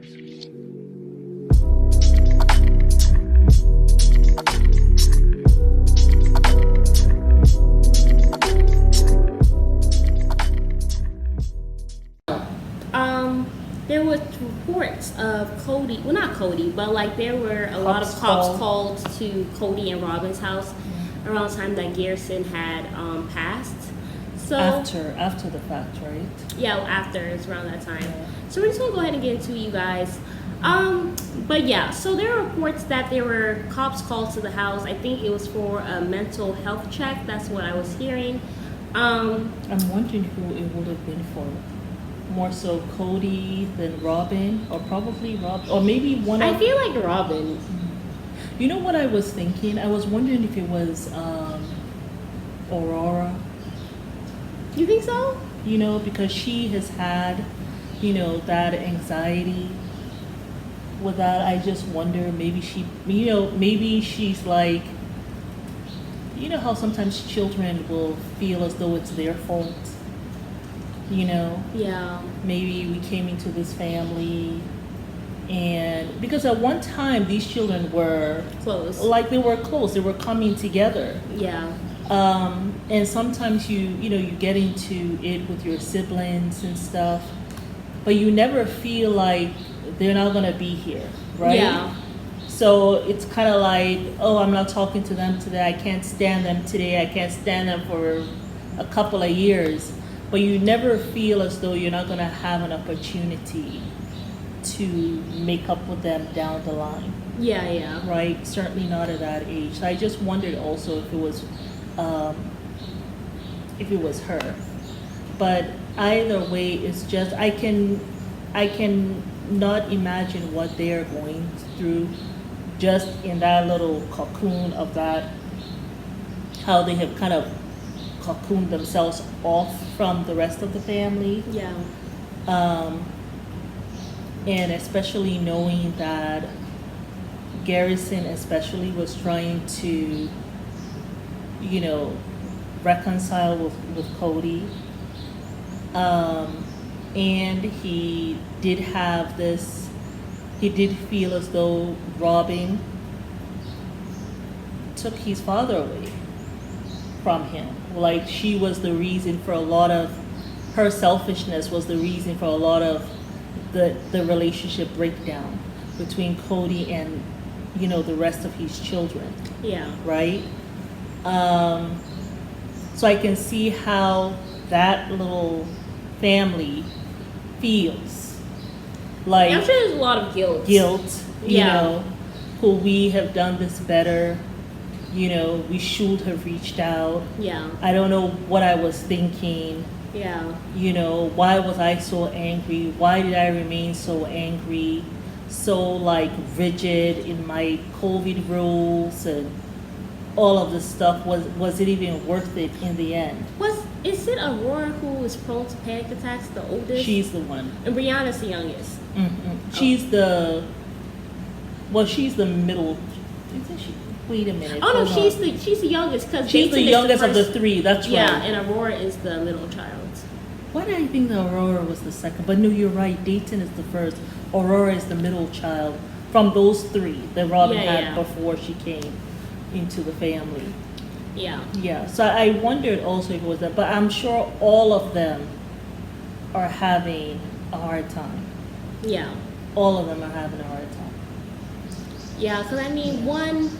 There was reports of Kody, well not Kody, but like there were a lot of cops called to Cody and Robyn's house around the time that Garrison had passed. So after the fact, right? Yeah, after, it's around that time. Yeah. So we're just gonna go ahead and get into it, you guys. But yeah, so there are reports that there were cops called to the house. I think it was for a mental health check. That's what I was hearing. I'm wondering who it would have been for. More so Kody than Robyn, or probably Robyn, or maybe one of... I feel like Robyn. You know what I was thinking? I was wondering if it was Aurora. You think so? You know, because she has had, you know, that anxiety with that. I just wonder, maybe maybe she's like, you know how sometimes children will feel as though it's their fault. You know? Yeah. Maybe we came into this family, and because at one time these children were close. Like they were close. They were coming together. Yeah. And sometimes you get into it with your siblings and stuff, but you never feel like they're not gonna be here, right? Yeah. So it's kind of like, oh, I'm not talking to them today. I can't stand them today. I can't stand them for a couple of years. But you never feel as though you're not going to have an opportunity to make up with them down the line. Yeah, yeah. Right? Certainly not at that age. So I just wondered also if it was her. But either way, it's just I can not imagine what they're going through just in that little cocoon of that, how they have kind of cocooned themselves off from the rest of the family. Yeah. And especially knowing that Garrison especially was trying to, you know, reconcile with Kody. And he did feel as though Robyn took his father away from him. Like she was the reason for a lot of her selfishness, was the reason for a lot of the relationship breakdown between Kody and, you know, the rest of his children. Yeah. Right? So I can see how that little family feels. Like, I'm sure there's a lot of guilt. You know, could we have done this better? You know, we should have reached out. Yeah. I don't know what I was thinking. Yeah. You know, why was I so angry? Why did I remain so angry? So like rigid in my COVID rules and all of this stuff. Was it even worth it in the end? Is it Aurora who is prone to panic attacks, the oldest? She's the one. And Brianna's the youngest. Mm-hmm. She's she's the middle. Isn't she? Wait a minute. Oh no, she's the youngest because she's the youngest of the three. That's right. Yeah, and Aurora is the middle child. Why did I think that Aurora was the second? But no, you're right. Dayton is the first. Aurora is the middle child from those three that Robyn had before she came into the family. Yeah. Yeah. So I wondered also if it was that, but I'm sure all of them are having a hard time. Yeah. All of them are having a hard time. Yeah, because I mean, one,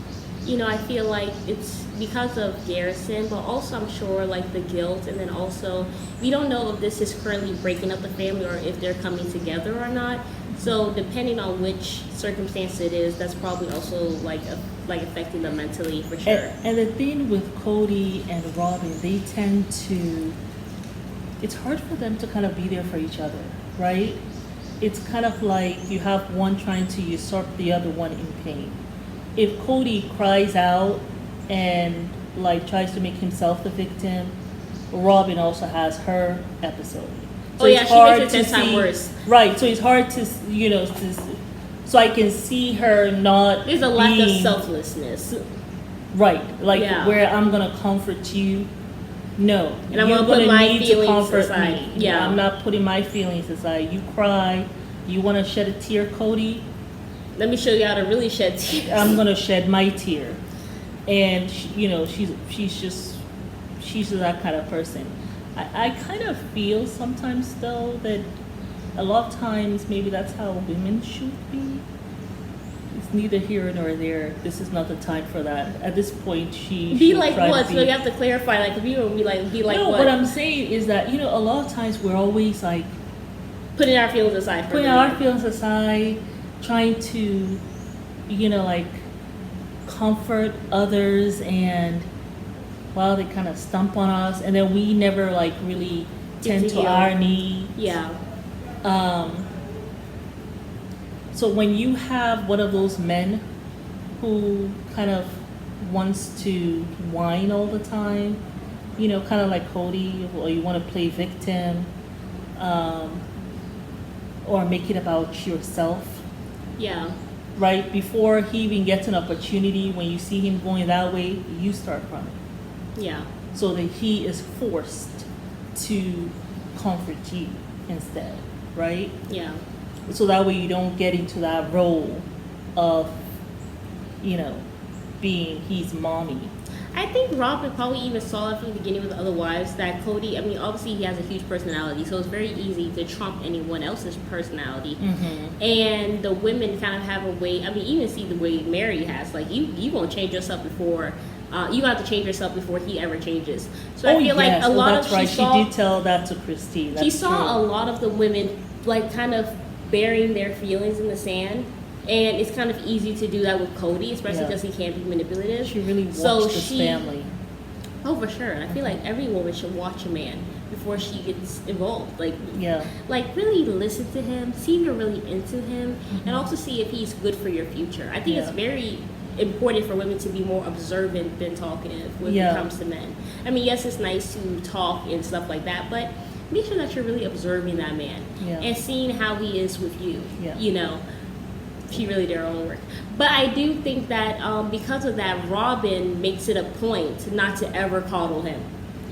you know, I feel like it's because of Garrison, but also I'm sure like the guilt, and then also we don't know if this is currently breaking up the family or if they're coming together or not. So depending on which circumstance it is, that's probably also like affecting them mentally for sure. And the thing with Kody and Robyn, they tend to, it's hard for them to kind of be there for each other, right? It's kind of like you have one trying to usurp the other one in pain. If Kody cries out and like tries to make himself the victim, Robyn also has her episode. So she makes it 10 times worse. Right, so it's hard to, you know, so I can see her not. There's a lack of selflessness. Right, like where I'm gonna comfort you. No, and I'm gonna put my feelings aside. me. Yeah, I'm not putting my feelings aside. You cry, You want to shed a tear, Kody? Let me show you how to really shed tears. I'm gonna shed my tear. And she's just that kind of person. I kind of feel sometimes though that a lot of times maybe that's how women should be. It's neither here nor there. This is not the time for that. At this point, she be should like try what? to So you have to clarify. Like, if you would be like no, what? what I'm saying is that a lot of times we're always like Putting our feelings aside. For putting the our man. feelings aside, trying to, like comfort others, and they kind of stump on us, and then we never like really tend Get to to heal. our needs. Yeah. So when you have one of those men who kind of wants to whine all the time, kind of like Kody, or you want to play victim, or make it about yourself, Yeah. right? Before he even gets an opportunity, when you see him going that way, you start running. Yeah. So that he is forced to comfort you instead, right? Yeah. So that way you don't get into that role of, being he's mommy. I think Robyn probably even saw it from the beginning with the other wives that Kody, I mean, obviously he has a huge personality, so it's very easy to trump anyone else's personality. Mm-hmm. And the women kind of have a way, I mean, even see the way Mary has, like, you won't change yourself before, you have to change yourself before he ever changes. So I feel like a lot that's of, right. she saw, did tell that to Christine. That's she saw true. a lot of the women, like, kind of burying their feelings in the sand. And it's kind of easy to do that with Kody, especially Yeah. because he can't be manipulative. She really watched So this family. Oh, for sure. And I feel like every woman should watch a man before she gets involved. Like really listen to him, see if you're really into him, and also see if he's good for your future. I think it's very important for women to be more observant than talkative when it comes to men. I mean, yes, it's nice to talk and stuff like that, but make sure that you're really observing that man and seeing how he is with you. She really did her own work. But I do think that because of that, Robyn makes it a point not to ever coddle him.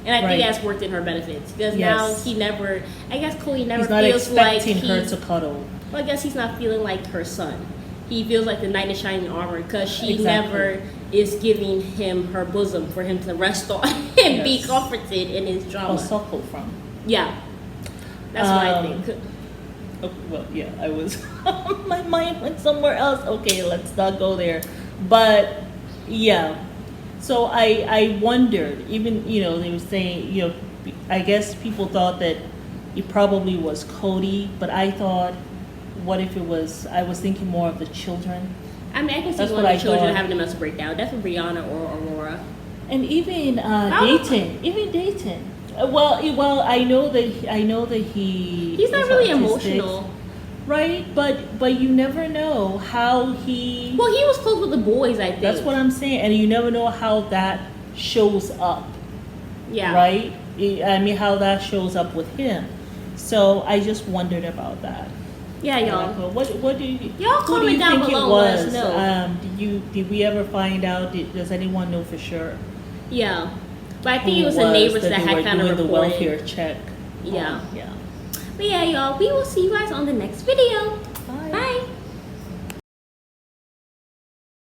And I think that's worked in her benefits. Because now he never, I guess Kody never feels like he's not expecting her to cuddle. Well, I guess he's not feeling like her son. He feels like the knight in shining armor because she never is giving him her bosom for him to rest on and be comforted in his drama. Suckle from. Yeah. That's what I think. Oh, well, yeah, I was. My mind went somewhere else. Okay, let's not go there. But yeah, so I wondered. Even they were saying I guess people thought that it probably was Kody, but I thought, what if it was? I was thinking more of the children. I mean, I can see one of the children having a mental breakdown. Definitely Brianna or Aurora. And even Dayton. Well, I know that he's not really emotional, right? But you never know how he. Well, he was close with the boys, I think. That's what I'm saying, and you never know how that shows up. Yeah. Right. I mean, how that shows up with him. So I just wondered about that. Yeah, y'all. What do you? Y'all comment down below. Let us know. Did we ever find out? Does anyone know for sure? Yeah. But I think it was the neighbors that had kind of reported. The welfare check. Yeah. Yeah. But yeah, y'all, we will see you guys on the next video. Bye.